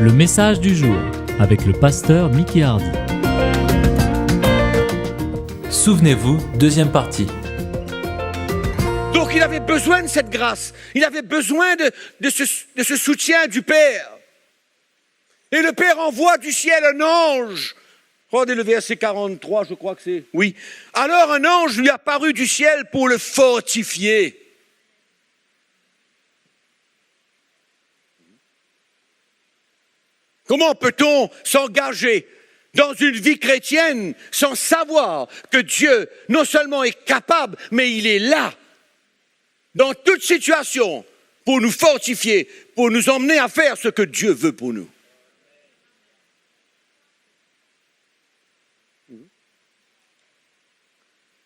Le message du jour avec le pasteur Mickey Hardy. Souvenez-vous, deuxième partie. Donc il avait besoin de cette grâce, il avait besoin de ce soutien du Père. Et le Père envoie du ciel un ange. Regardez le verset 43, je crois que c'est... Oui. Alors un ange lui apparut du ciel pour le fortifier. Comment peut-on s'engager dans une vie chrétienne sans savoir que Dieu non seulement est capable, mais il est là, dans toute situation, pour nous fortifier, pour nous emmener à faire ce que Dieu veut pour nous.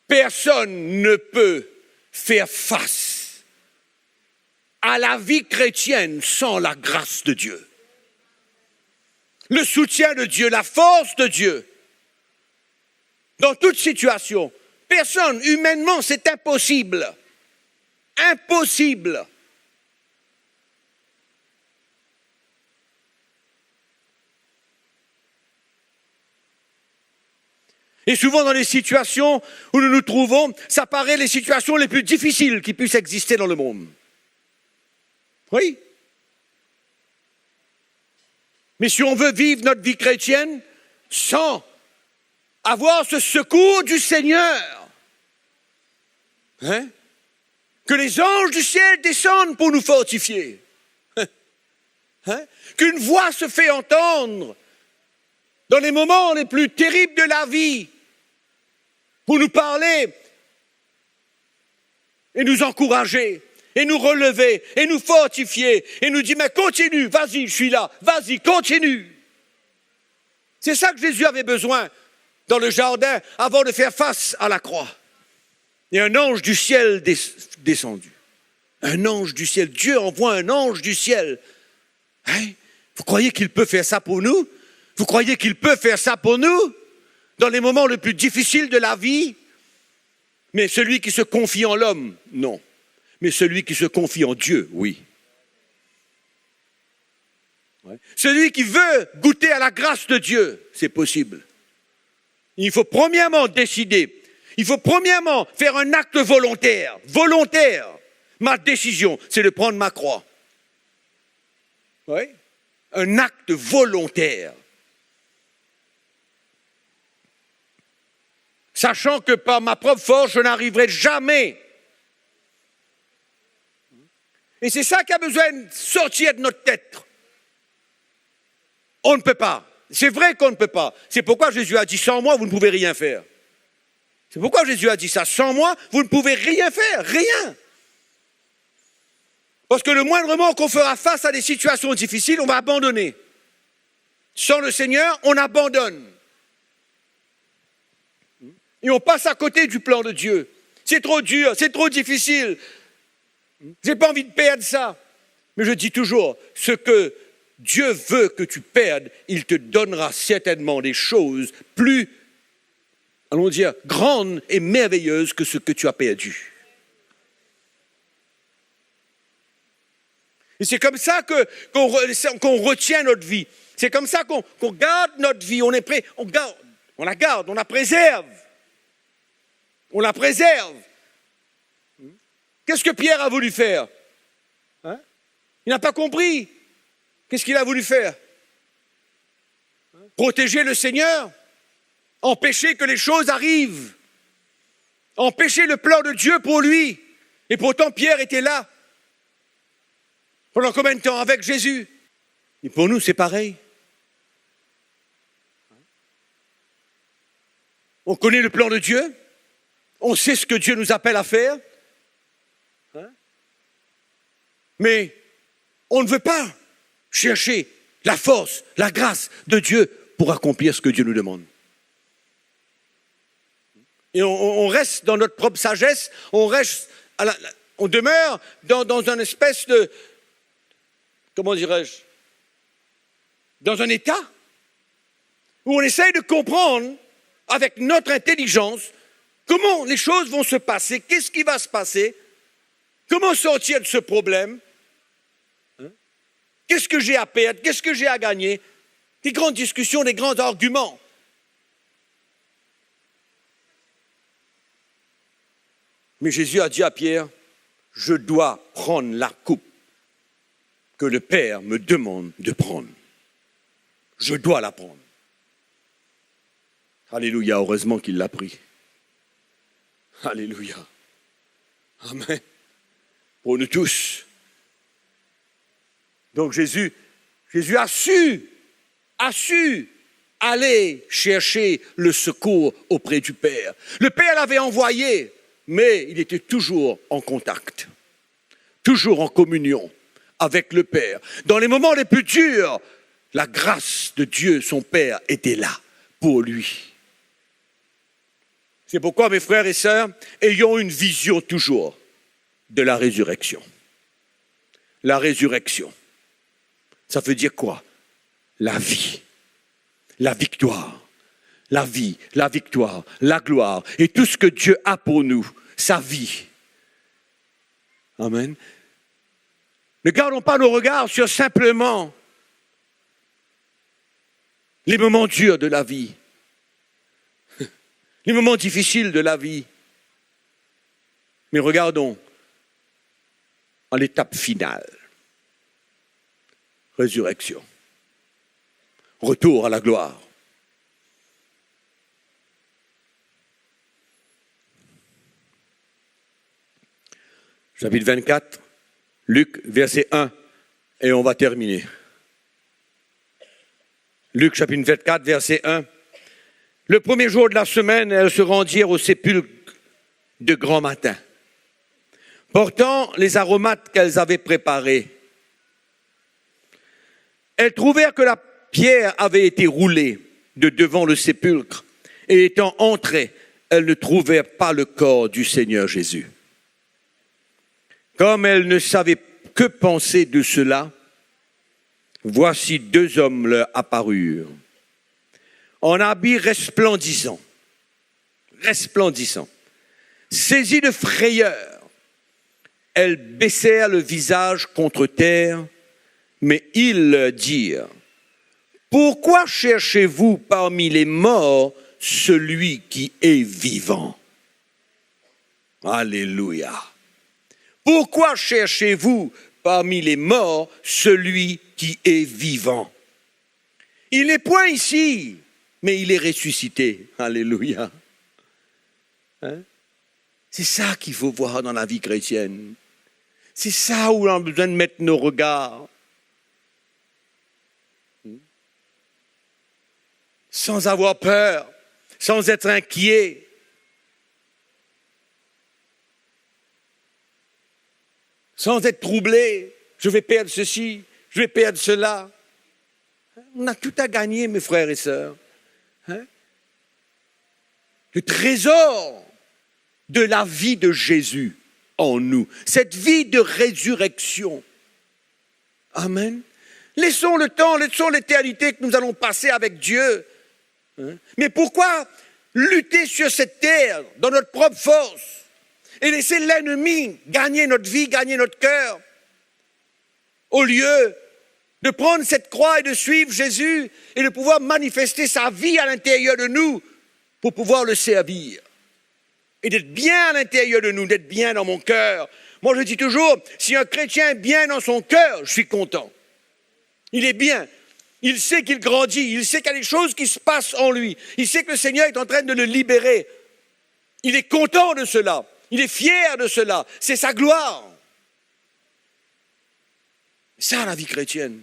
Personne ne peut faire face à la vie chrétienne sans la grâce de Dieu. Le soutien de Dieu, la force de Dieu. Dans toute situation, personne, humainement, c'est impossible. Impossible. Et souvent dans les situations où nous nous trouvons, ça paraît les situations les plus difficiles qui puissent exister dans le monde. Oui. Mais si on veut vivre notre vie chrétienne sans avoir ce secours du Seigneur, que les anges du ciel descendent pour nous fortifier, qu'une voix se fait entendre dans les moments les plus terribles de la vie pour nous parler et nous encourager, et nous relever, et nous fortifier, et nous dire, mais continue, vas-y, je suis là, vas-y, continue. C'est ça que Jésus avait besoin dans le jardin avant de faire face à la croix. Et un ange du ciel descendu. Un ange du ciel. Dieu envoie un ange du ciel. Vous croyez qu'il peut faire ça pour nous? Vous croyez qu'il peut faire ça pour nous? Dans les moments les plus difficiles de la vie? Mais celui qui se confie en l'homme, non. Mais celui qui se confie en Dieu, oui. Celui qui veut goûter à la grâce de Dieu, c'est possible. Il faut premièrement décider. Il faut premièrement faire un acte volontaire. Volontaire. Ma décision, c'est de prendre ma croix. Oui. Un acte volontaire. Sachant que par ma propre force, je n'arriverai jamais. Et c'est ça qui a besoin de sortir de notre tête. On ne peut pas. C'est vrai qu'on ne peut pas. C'est pourquoi Jésus a dit, sans moi, vous ne pouvez rien faire. C'est pourquoi Jésus a dit ça. Sans moi, vous ne pouvez rien faire. Rien. Parce que le moindrement qu'on fera face à des situations difficiles, on va abandonner. Sans le Seigneur, on abandonne. Et on passe à côté du plan de Dieu. C'est trop dur, c'est trop difficile. J'ai pas envie de perdre ça. Mais je dis toujours, ce que Dieu veut que tu perdes, il te donnera certainement des choses plus, allons dire, grandes et merveilleuses que ce que tu as perdu. Et c'est comme ça qu'on retient notre vie. C'est comme ça qu'on garde notre vie. On est prêt, on la garde, on la préserve. On la préserve. Qu'est-ce que Pierre a voulu faire? Il n'a pas compris. Qu'est-ce qu'il a voulu faire? Protéger le Seigneur? Empêcher que les choses arrivent? Empêcher le plan de Dieu pour lui? Et pourtant, Pierre était là. Pendant combien de temps? Avec Jésus. Et pour nous, c'est pareil. On connaît le plan de Dieu. On sait ce que Dieu nous appelle à faire. Mais on ne veut pas chercher la force, la grâce de Dieu pour accomplir ce que Dieu nous demande. Et on reste dans notre propre sagesse, on demeure dans une espèce de, comment dirais-je, dans un état où on essaye de comprendre avec notre intelligence comment les choses vont se passer, qu'est-ce qui va se passer, comment sortir de ce problème. Qu'est-ce que j'ai à perdre? Qu'est-ce que j'ai à gagner? Des grandes discussions, des grands arguments. Mais Jésus a dit à Pierre, je dois prendre la coupe que le Père me demande de prendre. Je dois la prendre. Alléluia, heureusement qu'il l'a pris. Alléluia. Amen. Pour nous tous. Donc Jésus a su aller chercher le secours auprès du Père. Le Père l'avait envoyé, mais il était toujours en contact, toujours en communion avec le Père. Dans les moments les plus durs, la grâce de Dieu, son Père, était là pour lui. C'est pourquoi, mes frères et sœurs, ayons une vision toujours de la résurrection. La résurrection, ça veut dire quoi? La vie, la victoire, la vie, la victoire, la gloire et tout ce que Dieu a pour nous, sa vie. Amen. Ne gardons pas nos regards sur simplement les moments durs de la vie, les moments difficiles de la vie, mais regardons à l'étape finale. Résurrection. Retour à la gloire. Chapitre 24, Luc, verset 1, et on va terminer. Luc, chapitre 24, verset 1. Le premier jour de la semaine, elles se rendirent au sépulcre de grand matin, portant les aromates qu'elles avaient préparés. Elles trouvèrent que la pierre avait été roulée de devant le sépulcre, et étant entrées, elles ne trouvèrent pas le corps du Seigneur Jésus. Comme elles ne savaient que penser de cela, voici 2 hommes leur apparurent, en habits resplendissants, saisis de frayeur. Elles baissèrent le visage contre terre, mais ils leur dirent, « Pourquoi cherchez-vous parmi les morts celui qui est vivant ?» Alléluia. Pourquoi cherchez-vous parmi les morts celui qui est vivant? Il n'est point ici, mais il est ressuscité. Alléluia. Hein? C'est ça qu'il faut voir dans la vie chrétienne. C'est ça où on a besoin de mettre nos regards. Sans avoir peur, sans être inquiet. Sans être troublé, je vais perdre ceci, je vais perdre cela. On a tout à gagner, mes frères et sœurs. Hein? Le trésor de la vie de Jésus en nous, cette vie de résurrection. Amen. Laissons le temps, laissons l'éternité que nous allons passer avec Dieu. Hein? Mais pourquoi lutter sur cette terre, dans notre propre force, et laisser l'ennemi gagner notre vie, gagner notre cœur, au lieu de prendre cette croix et de suivre Jésus et de pouvoir manifester sa vie à l'intérieur de nous pour pouvoir le servir. Et d'être bien à l'intérieur de nous, d'être bien dans mon cœur. Moi, je dis toujours, si un chrétien est bien dans son cœur, je suis content. Il est bien. Il sait qu'il grandit. Il sait qu'il y a des choses qui se passent en lui. Il sait que le Seigneur est en train de le libérer. Il est content de cela. Il est fier de cela. C'est sa gloire. C'est ça la vie chrétienne.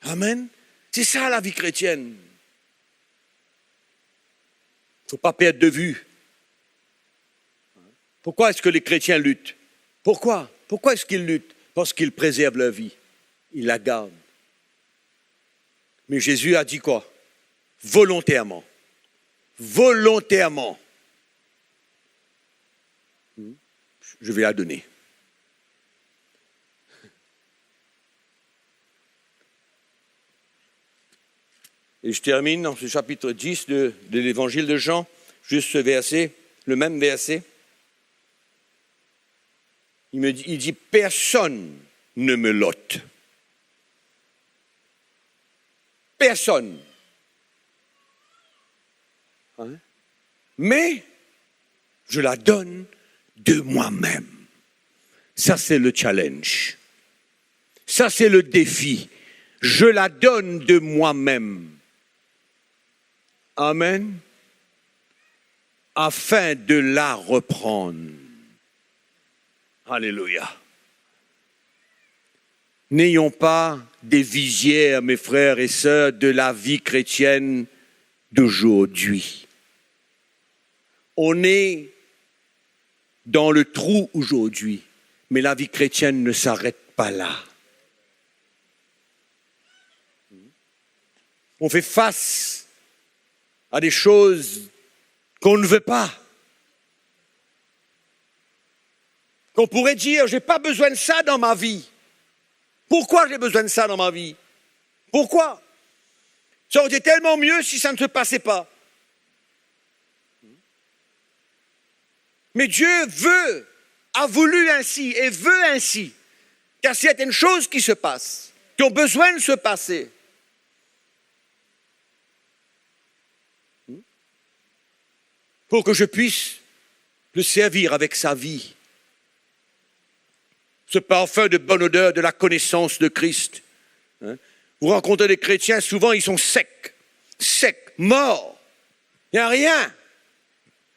Amen. C'est ça la vie chrétienne. Il ne faut pas perdre de vue. Pourquoi est-ce que les chrétiens luttent? Pourquoi? Pourquoi est-ce qu'ils luttent? Parce qu'ils préservent leur vie. Ils la gardent. Mais Jésus a dit quoi? Volontairement. Volontairement. Je vais la donner. Et je termine dans ce chapitre 10 de l'évangile de Jean, juste ce verset, le même verset. Il dit, personne ne me l'ôte. personne. Hein? Mais je la donne de moi-même. Ça, c'est le challenge. Ça, c'est le défi. Je la donne de moi-même. Amen. Afin de la reprendre. Alléluia. N'ayons pas des visières, mes frères et sœurs, de la vie chrétienne d'aujourd'hui. On est dans le trou aujourd'hui, mais la vie chrétienne ne s'arrête pas là. On fait face à des choses qu'on ne veut pas. Qu'on pourrait dire, je n'ai pas besoin de ça dans ma vie. Pourquoi j'ai besoin de ça dans ma vie? Pourquoi? Ça aurait été tellement mieux si ça ne se passait pas. Mais Dieu a voulu ainsi et veut ainsi. Il y a certaines choses qui se passent, qui ont besoin de se passer. Pour que je puisse le servir avec sa vie. Ce parfum de bonne odeur de la connaissance de Christ. Vous rencontrez des chrétiens, souvent ils sont secs, morts. Il n'y a rien,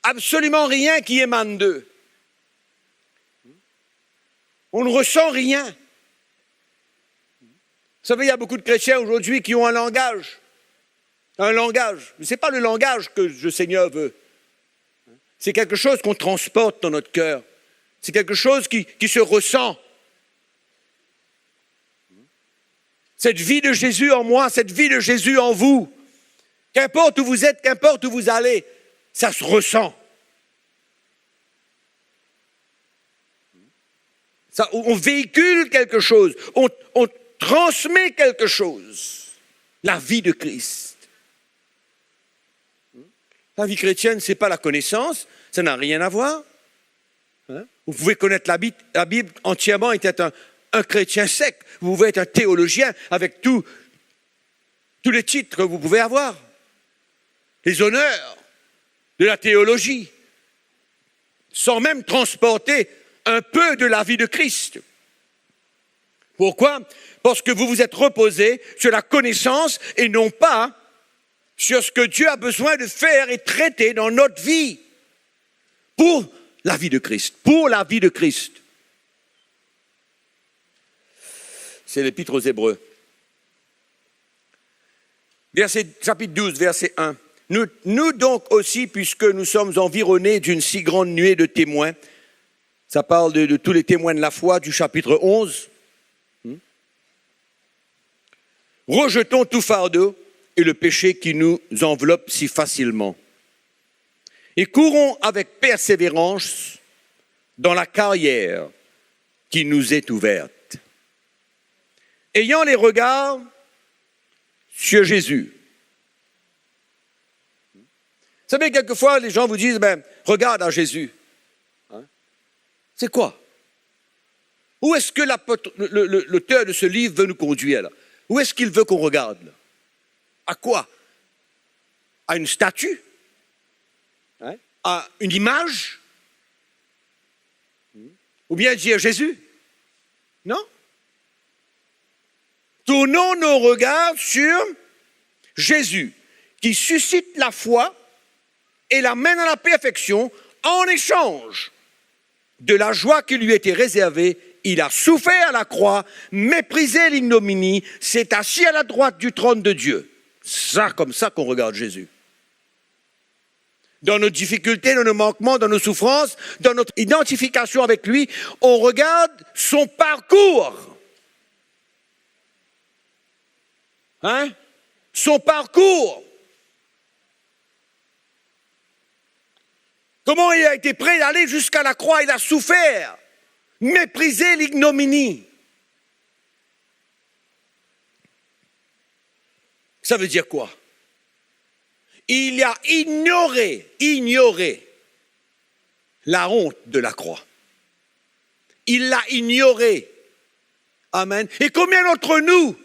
absolument rien qui émane d'eux. On ne ressent rien. Vous savez, il y a beaucoup de chrétiens aujourd'hui qui ont un langage. Mais ce n'est pas le langage que le Seigneur veut. C'est quelque chose qu'on transporte dans notre cœur. C'est quelque chose qui se ressent. Cette vie de Jésus en moi, cette vie de Jésus en vous, qu'importe où vous êtes, qu'importe où vous allez, ça se ressent. Ça, on véhicule quelque chose, on transmet quelque chose, la vie de Christ. La vie chrétienne, ce n'est pas la connaissance, ça n'a rien à voir. Vous pouvez connaître la Bible entièrement et être un chrétien sec. Vous pouvez être un théologien avec tous les titres que vous pouvez avoir. Les honneurs de la théologie. Sans même transporter un peu de la vie de Christ. Pourquoi? Parce que vous vous êtes reposé sur la connaissance et non pas sur ce que Dieu a besoin de faire et traiter dans notre vie. Pour la vie de Christ. Pour la vie de Christ. C'est l'Épître aux Hébreux. Chapitre 12, verset 1. Nous donc aussi, puisque nous sommes environnés d'une si grande nuée de témoins, ça parle de tous les témoins de la foi du chapitre 11, rejetons tout fardeau et le péché qui nous enveloppe si facilement. Et courons avec persévérance dans la carrière qui nous est ouverte. Ayant les regards sur Jésus. Vous savez, quelquefois, les gens vous disent, regarde à Jésus. C'est quoi? Où est-ce que l'auteur de ce livre veut nous conduire là? Où est-ce qu'il veut qu'on regarde là? À quoi? À une statue? À une image? Ou bien dire Jésus? Non? Tournons nos regards sur Jésus, qui suscite la foi et la mène à la perfection en échange de la joie qui lui était réservée. Il a souffert à la croix, méprisé l'ignominie, s'est assis à la droite du trône de Dieu. C'est comme ça qu'on regarde Jésus. Dans nos difficultés, dans nos manquements, dans nos souffrances, dans notre identification avec lui, on regarde son parcours. Son parcours. Comment il a été prêt d'aller jusqu'à la croix, il a souffert, méprisé l'ignominie. Ça veut dire quoi? Il a ignoré la honte de la croix. Il l'a ignoré. Amen. Et combien d'entre nous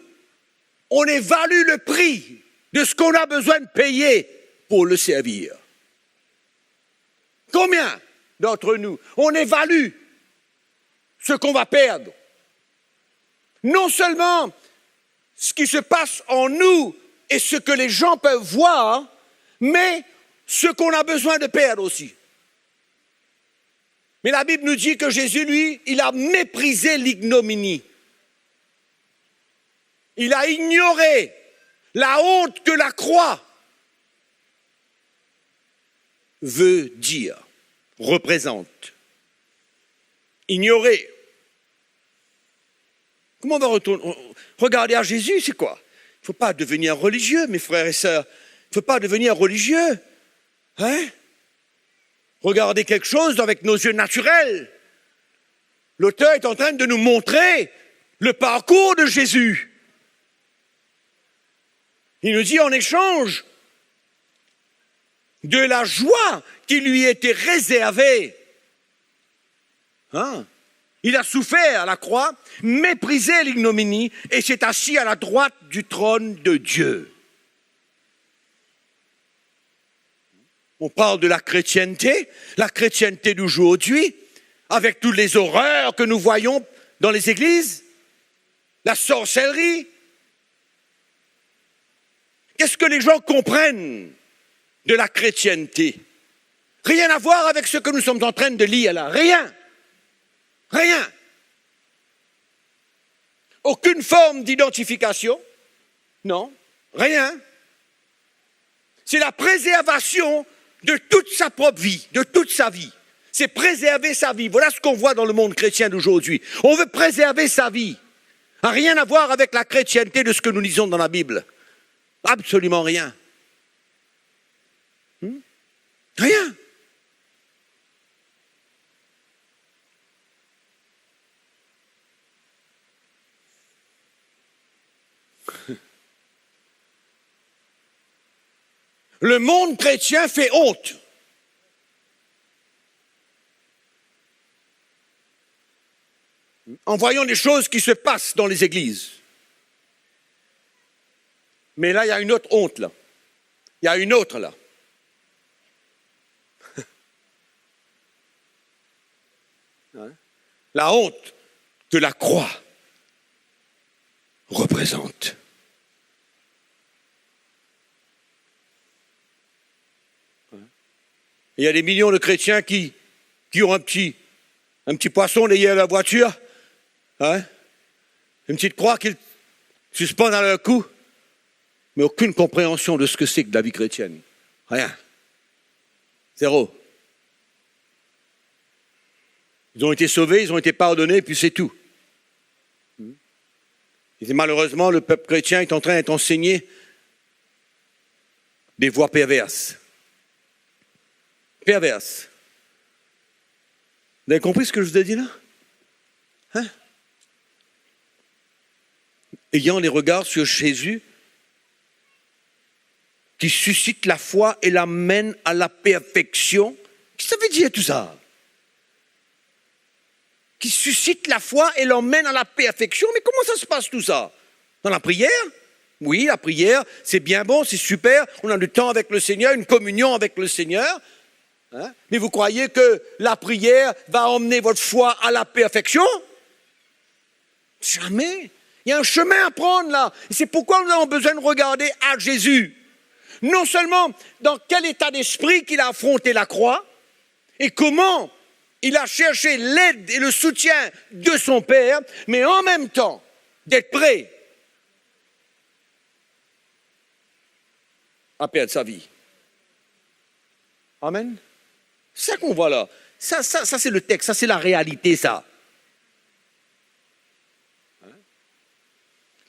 on évalue le prix de ce qu'on a besoin de payer pour le servir. Combien d'entre nous, on évalue ce qu'on va perdre? Non seulement ce qui se passe en nous et ce que les gens peuvent voir, mais ce qu'on a besoin de perdre aussi. Mais la Bible nous dit que Jésus, lui, il a méprisé l'ignominie. Il a ignoré la honte que la croix veut dire, représente. Ignorer. Comment on va retourner? Regarder à Jésus, c'est quoi? Il ne faut pas devenir religieux, mes frères et sœurs. Il ne faut pas devenir religieux. Hein? Regardez quelque chose avec nos yeux naturels. L'auteur est en train de nous montrer le parcours de Jésus. Il nous dit en échange de la joie qui lui était réservée. Hein? Il a souffert à la croix, méprisé l'ignominie et s'est assis à la droite du trône de Dieu. On parle de la chrétienté d'aujourd'hui, avec toutes les horreurs que nous voyons dans les églises, la sorcellerie. Qu'est-ce que les gens comprennent de la chrétienté? Rien à voir avec ce que nous sommes en train de lire là, rien. Rien. Aucune forme d'identification. Non, rien. C'est la préservation de toute sa propre vie, de toute sa vie. C'est préserver sa vie. Voilà ce qu'on voit dans le monde chrétien d'aujourd'hui. On veut préserver sa vie. Ça n'a rien à voir avec la chrétienté de ce que nous lisons dans la Bible. Absolument rien. Rien. Le monde chrétien fait honte. En voyant les choses qui se passent dans les églises. Mais là, il y a une autre honte, là. Il y a une autre, là. La honte que la croix représente. Il y a des millions de chrétiens qui ont un petit poisson derrière la voiture, hein? Une petite croix qu'ils suspendent à leur cou, mais aucune compréhension de ce que c'est que la vie chrétienne. Rien. Zéro. Ils ont été sauvés, ils ont été pardonnés, puis c'est tout. Et malheureusement, le peuple chrétien est en train d'être enseigné des voies perverses. Perverses. Vous avez compris ce que je vous ai dit là? Hein? Ayant les regards sur Jésus, qui suscite la foi et l'amène à la perfection. Qu'est-ce que ça veut dire tout ça? Qui suscite la foi et l'emmène à la perfection. Mais comment ça se passe tout ça? Dans la prière? Oui, la prière, c'est bien bon, c'est super. On a du temps avec le Seigneur, une communion avec le Seigneur. Hein? Mais vous croyez que la prière va emmener votre foi à la perfection? Jamais. Il y a un chemin à prendre là. Et c'est pourquoi nous avons besoin de regarder à Jésus. Non seulement dans quel état d'esprit qu'il a affronté la croix et comment il a cherché l'aide et le soutien de son Père, mais en même temps d'être prêt à perdre sa vie. Amen. C'est ça qu'on voit là. Ça c'est le texte, ça c'est la réalité, ça.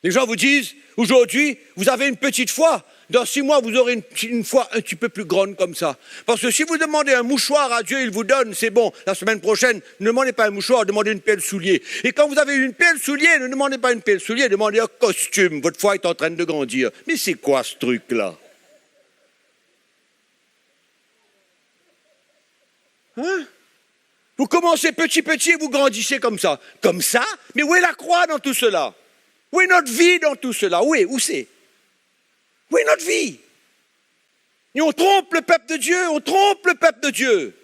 Les gens vous disent, aujourd'hui, vous avez une petite foi. Dans 6 mois, vous aurez une foi un petit peu plus grande comme ça. Parce que si vous demandez un mouchoir à Dieu, il vous donne, c'est bon. La semaine prochaine, ne demandez pas un mouchoir, demandez une paire de souliers. Et quand vous avez une paire de souliers, ne demandez pas une paire de souliers, demandez un costume. Votre foi est en train de grandir. Mais c'est quoi ce truc-là? Hein? Vous commencez petit et vous grandissez comme ça. Comme ça? Mais où est la croix dans tout cela? Où est notre vie dans tout cela? Où c'est? Où est notre vie? Et on trompe le peuple de Dieu, on trompe le peuple de Dieu.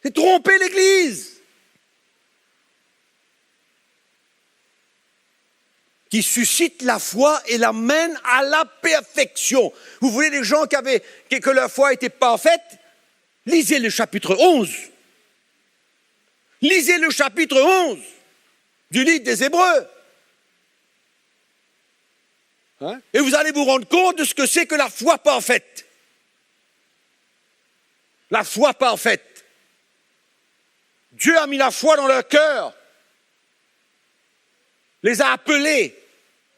C'est tromper l'Église. Qui suscite la foi et l'amène à la perfection. Vous voulez des gens que leur foi était parfaite? Lisez le chapitre 11. Lisez le chapitre 11 du livre des Hébreux. Hein? Et vous allez vous rendre compte de ce que c'est que la foi parfaite. La foi parfaite. Dieu a mis la foi dans leur cœur, les a appelés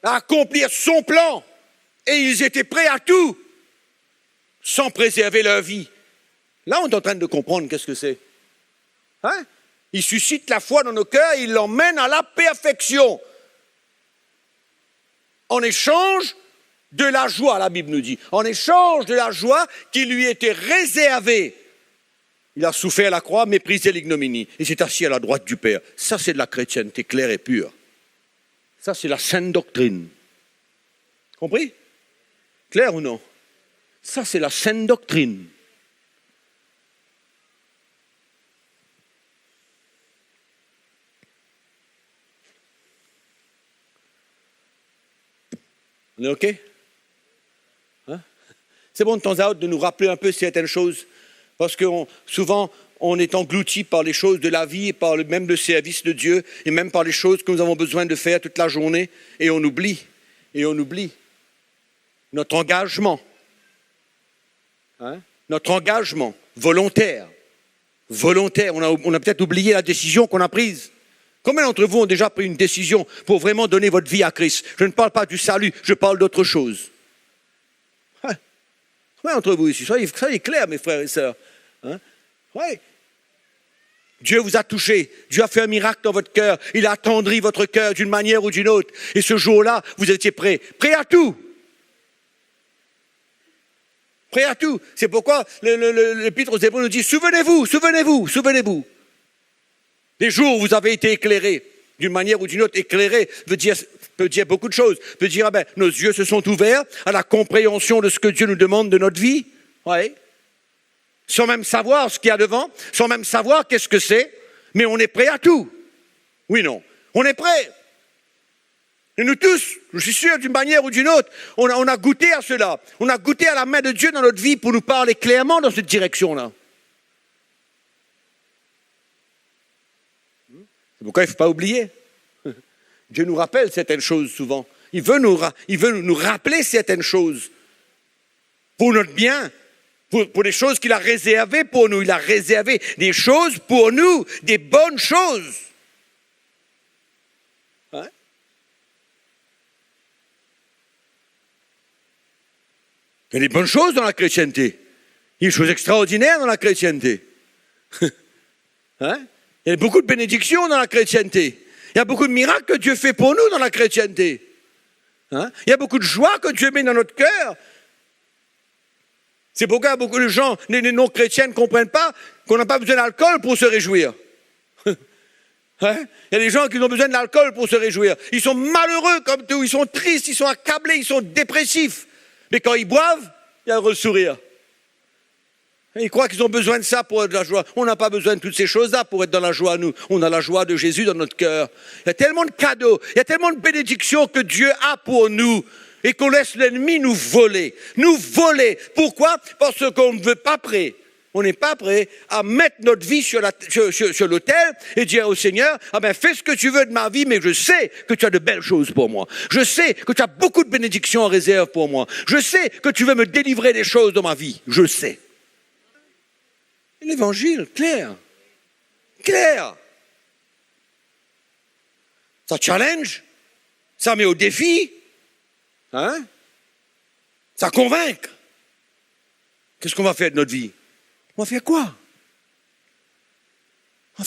à accomplir son plan, et ils étaient prêts à tout, sans préserver leur vie. Là, on est en train de comprendre qu'est-ce que c'est. Hein? Il suscite la foi dans nos cœurs et il l'emmène à la perfection. En échange de la joie, la Bible nous dit, en échange de la joie qui lui était réservée. Il a souffert la croix, méprisé l'ignominie, et s'est assis à la droite du Père. Ça, c'est de la chrétienté claire et pure. Ça, c'est la sainte doctrine. Compris? Clair ou non? Ça, c'est la sainte doctrine. On est OK? Hein? C'est bon de temps à autre de nous rappeler un peu certaines choses, parce que souvent, on est englouti par les choses de la vie et par même le service de Dieu et même par les choses que nous avons besoin de faire toute la journée, et on oublie notre engagement. Hein? Notre engagement volontaire. On a peut-être oublié la décision qu'on a prise. Combien d'entre vous ont déjà pris une décision pour vraiment donner votre vie à Christ? Je ne parle pas du salut, je parle d'autre chose. Hein? Combien d'entre vous ici? Soyez clairs, mes frères et sœurs. Hein? Ouais. Dieu vous a touché, Dieu a fait un miracle dans votre cœur, il a attendri votre cœur d'une manière ou d'une autre. Et ce jour-là, vous étiez prêts à tout. Prêts à tout. C'est pourquoi l'Épître aux Hébreux nous dit, souvenez-vous. Les jours où vous avez été éclairés, d'une manière ou d'une autre, éclairés peut dire beaucoup de choses. Peut dire, nos yeux se sont ouverts à la compréhension de ce que Dieu nous demande de notre vie. Ouais. Sans même savoir ce qu'il y a devant, sans même savoir qu'est-ce que c'est, mais on est prêt à tout. Oui, non, on est prêt. Et nous tous, je suis sûr, d'une manière ou d'une autre, on a goûté à cela. On a goûté à la main de Dieu dans notre vie pour nous parler clairement dans cette direction-là. C'est pourquoi il ne faut pas oublier. Dieu nous rappelle certaines choses souvent. Il veut nous rappeler certaines choses pour notre bien. Pour les choses qu'il a réservées pour nous. Il a réservé des choses pour nous, des bonnes choses. Hein? Il y a des bonnes choses dans la chrétienté. Il y a des choses extraordinaires dans la chrétienté. Hein? Il y a beaucoup de bénédictions dans la chrétienté. Il y a beaucoup de miracles que Dieu fait pour nous dans la chrétienté. Hein? Il y a beaucoup de joie que Dieu met dans notre cœur. C'est pourquoi beaucoup de gens, les non-chrétiens, ne comprennent pas qu'on n'a pas besoin d'alcool pour se réjouir. Hein? Il y a des gens qui ont besoin de l'alcool pour se réjouir. Ils sont malheureux comme tout, ils sont tristes, ils sont accablés, ils sont dépressifs. Mais quand ils boivent, il y a un sourire. Et ils croient qu'ils ont besoin de ça pour être de la joie. On n'a pas besoin de toutes ces choses-là pour être dans la joie, nous. On a la joie de Jésus dans notre cœur. Il y a tellement de cadeaux, il y a tellement de bénédictions que Dieu a pour nous. Et qu'on laisse l'ennemi nous voler. Nous voler. Pourquoi? Parce qu'on ne veut pas prêt. On n'est pas prêt à mettre notre vie sur l'autel et dire au Seigneur, fais ce que tu veux de ma vie, mais je sais que tu as de belles choses pour moi. Je sais que tu as beaucoup de bénédictions en réserve pour moi. Je sais que tu veux me délivrer des choses dans ma vie. Je sais. L'évangile, clair. Ça challenge. Ça met au défi. Hein? Ça convainc. Qu'est-ce qu'on va faire de notre vie? On va faire quoi? À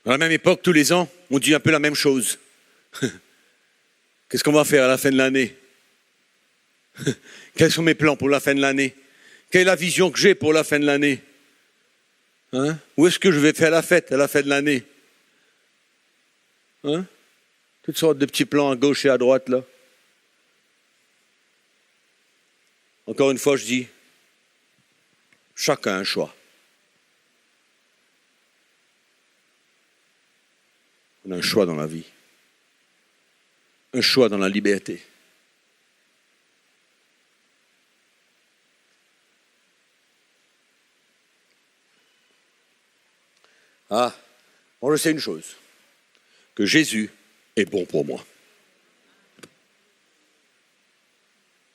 la même époque, tous les ans, on dit un peu la même chose. Qu'est-ce qu'on va faire à la fin de l'année? Quels sont mes plans pour la fin de l'année? Quelle est la vision que j'ai pour la fin de l'année? Hein? Où est-ce que je vais faire la fête à la fin de l'année? Hein? Toutes sortes de petits plans à gauche et à droite, là. Encore une fois, je dis, chacun a un choix. On a un choix dans la vie. Un choix dans la liberté. Ah, moi je sais une chose, que Jésus est bon pour moi.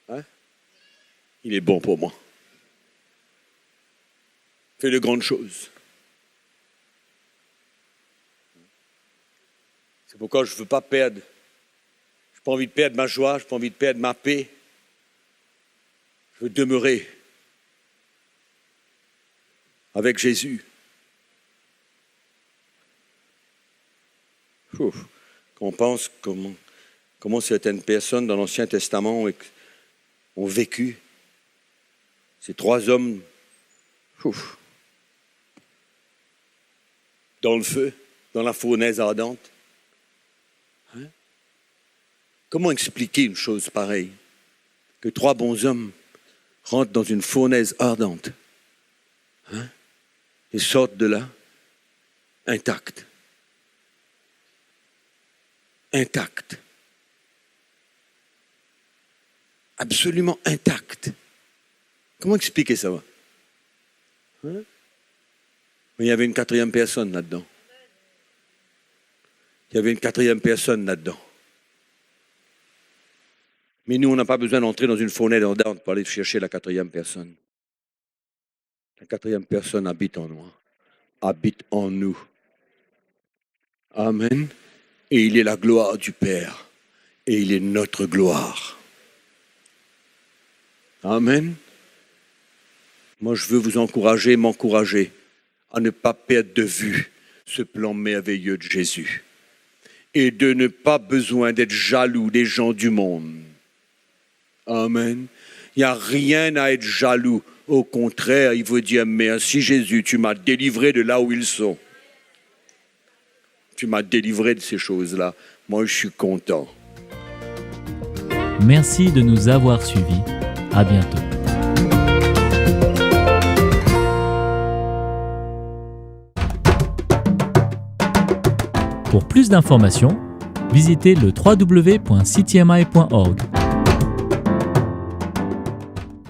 Hein? Il est bon pour moi. Il fait de grandes choses. C'est pourquoi je ne veux pas perdre. Je n'ai pas envie de perdre ma joie, je n'ai pas envie de perdre ma paix. Je veux demeurer avec Jésus. Quand on pense comment certaines personnes dans l'Ancien Testament ont vécu, ces trois hommes dans le feu, dans la fournaise ardente. Hein? Comment expliquer une chose pareille? Que trois bons hommes rentrent dans une fournaise ardente, hein? Et sortent de là intacts. Intacts. Absolument intacts. Comment expliquer ça? Hein? Mais il y avait une quatrième personne là-dedans. Il y avait une quatrième personne là-dedans. Mais nous, on n'a pas besoin d'entrer dans une fournaise ardente pour aller chercher la quatrième personne. La quatrième personne habite en nous. Habite en nous. Amen. Et il est la gloire du Père. Et il est notre gloire. Amen. Moi, je veux vous m'encourager à ne pas perdre de vue ce plan merveilleux de Jésus. Et de ne pas besoin d'être jaloux des gens du monde. Amen. Il n'y a rien à être jaloux. Au contraire, il veut dire merci Jésus, tu m'as délivré de là où ils sont. Tu m'as délivré de ces choses-là. Moi, je suis content. Merci de nous avoir suivis. À bientôt. Pour plus d'informations, visitez le www.ctmi.org.